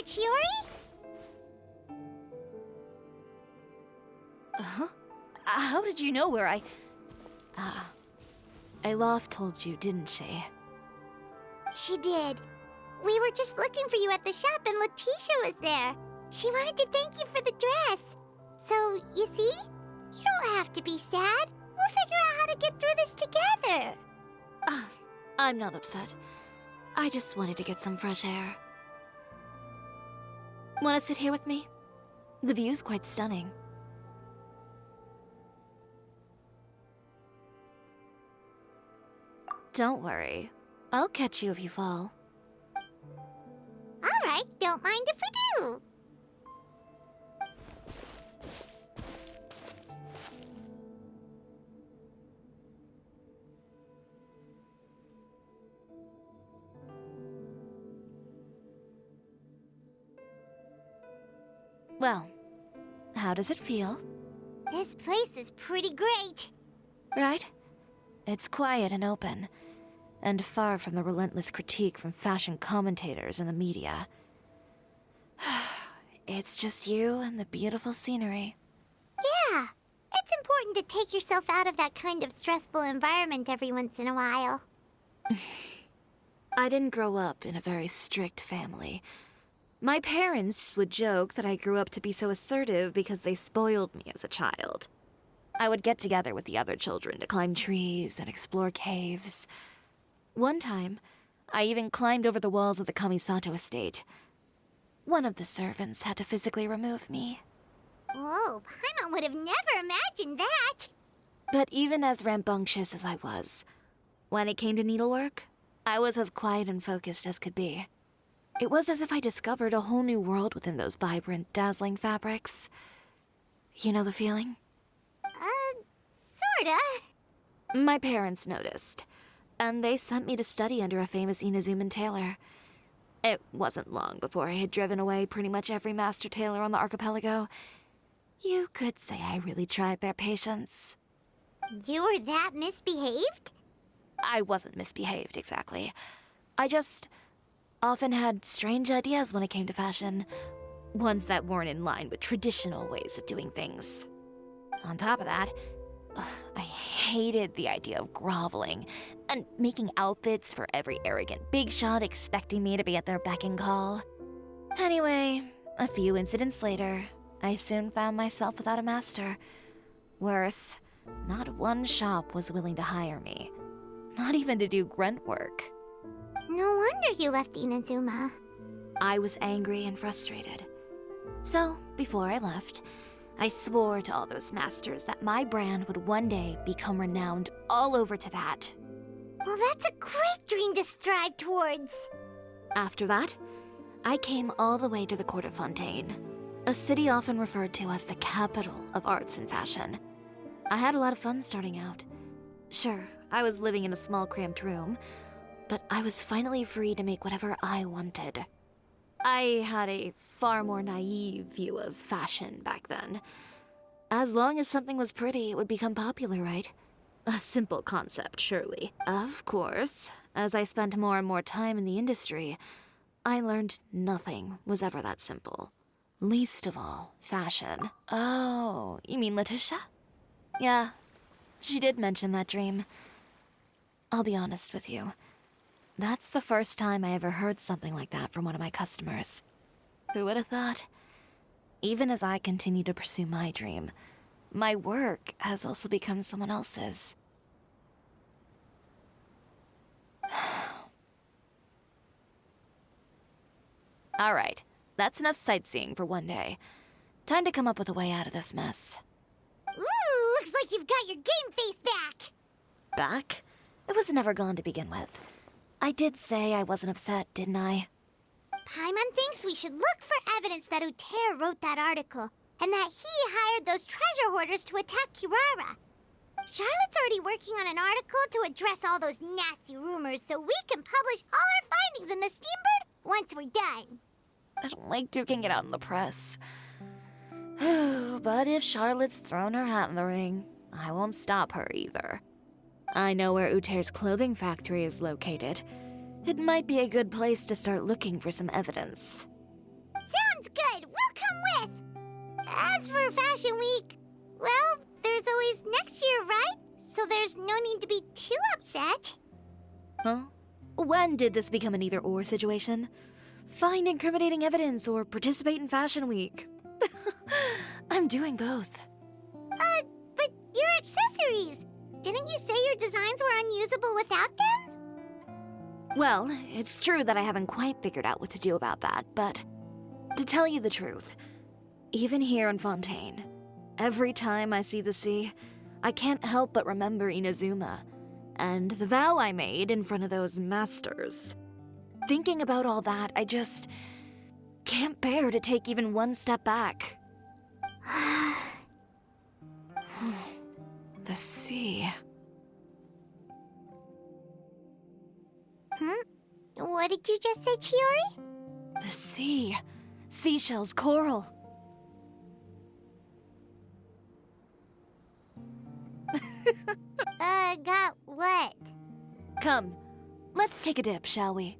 there, CHIORI? Huh? How did you know where Aloft told you, didn't she? She did. We were just looking for you at the shop and Letitia was there. She wanted to thank you for the dress. So, you see? You don't have to be sad. We'll figure out how to get through this together. I'm not upset. I just wanted to get some fresh air. Want to sit here with me? The view's quite stunning. Don't worry. I'll catch you if you fall. All right, don't mind if we do. Well, how does it feel? This place is pretty great. Right? It's quiet and open, and far from the relentless critique from fashion commentators and the media. It's just you and the beautiful scenery. Yeah, it's important to take yourself out of that kind of stressful environment every once in a while. I didn't grow up in a very strict family. My parents would joke that I grew up to be so assertive because they spoiled me as a child. I would get together with the other children to climb trees and explore caves. One time, I even climbed over the walls of the Kamisato estate. One of the servants had to physically remove me. Whoa, Paimon would have never imagined that. But even as rambunctious as I was, when it came to needlework, I was as quiet and focused as could be. It was as if I discovered a whole new world within those vibrant, dazzling fabrics. You know the feeling? Sorta. My parents noticed, and they sent me to study under a famous Inazuman tailor. It wasn't long before I had driven away pretty much every master tailor on the archipelago. You could say I really tried their patience. You were that misbehaved? I wasn't misbehaved, exactly. I just often had strange ideas when it came to fashion. Ones that weren't in line with traditional ways of doing things. On top of that, I hated the idea of groveling and making outfits for every arrogant big shot expecting me to be at their beck and call. Anyway, a few incidents later, I soon found myself without a master. Worse, not one shop was willing to hire me. Not even to do grunt work. No wonder you left Inazuma. I was angry and frustrated. So, before I left, I swore to all those masters that my brand would one day become renowned all over Teyvat. Well, that's a great dream to strive towards. After that, I came all the way to the court of Fontaine, a city often referred to as the capital of arts and fashion. I had a lot of fun starting out. Sure, I was living in a small cramped room, but I was finally free to make whatever I wanted. I had a far more naive view of fashion back then. As long as something was pretty, it would become popular, right? A simple concept, surely. Of course, as I spent more and more time in the industry, I learned nothing was ever that simple. Least of all, fashion. Oh, you mean Letitia? Yeah, she did mention that dream. I'll be honest with you. That's the first time I ever heard something like that from one of my customers. Who would have thought? Even as I continue to pursue my dream, my work has also become someone else's. All right, that's enough sightseeing for one day. Time to come up with a way out of this mess. Ooh, looks like you've got your game face back. Back? It was never gone to begin with. I did say I wasn't upset, didn't I? Paimon thinks we should look for evidence that AETHER wrote that article, and that he hired those treasure hoarders to attack Kirara. Charlotte's already working on an article to address all those nasty rumors so we can publish all our findings in the Steambird once we're done. I don't like duking it out in the press. But if Charlotte's thrown her hat in the ring, I won't stop her either. I know where AETHER's clothing factory is located. It might be a good place to start looking for some evidence. come with. As for Fashion Week, well, there's always next year, right? So there's no need to be too upset. Huh? When did this become an either-or situation? Find incriminating evidence or participate in Fashion Week. I'm doing both. But your accessories! Didn't you say your designs were unusable without them? Well, it's true that I haven't quite figured out what to do about that, but to tell you the truth, even here in Fontaine, every time I see the sea, I can't help but remember Inazuma and the vow I made in front of those masters. Thinking about all that, I just can't bear to take even one step back. The sea. What did you just say, Chiori? The sea. Seashells, coral. Got what? Come, let's take a dip, shall we?